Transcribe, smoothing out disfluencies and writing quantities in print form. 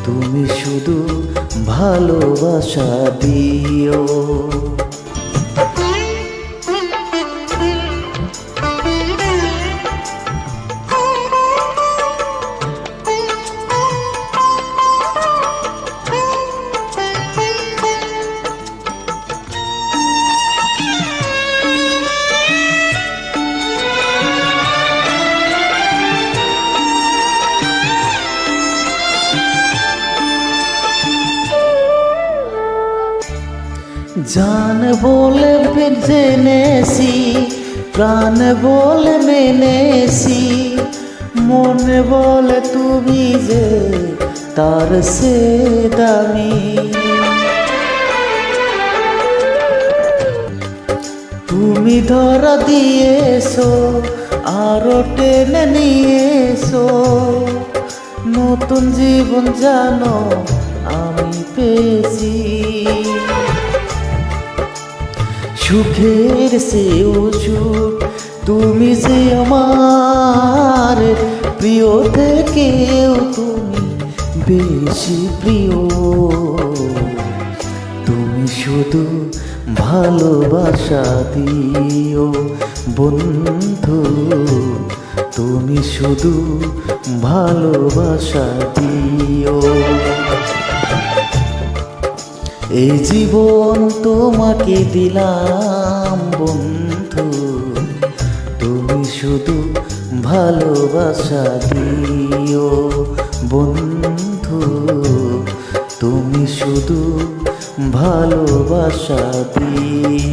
তুমি শুধু ভালোবাসা দিও। জান বলে জেনেছি, প্রাণ বলে মেনেছি, মনে বলে তুমি যে তার সে দামি। তুমি ধরা দিয়েছো আরো টেনে নিয়েছো, নতুন জীবন জানো আমি পেয়েছি। সুখের চেয়েও সুখ তুমি যে আমার, প্রিয় থেকেও তুমি বেশি প্রিয়। তুমি শুধু ভালোবাসা দিও বন্ধু, তুমি শুধু ভালোবাসা দিও। এই জীবন তোমাকে দিলাম বন্ধু, তুমি শুধু ভালোবাসা দিও বন্ধু, তুমি শুধু ভালোবাসা দিও।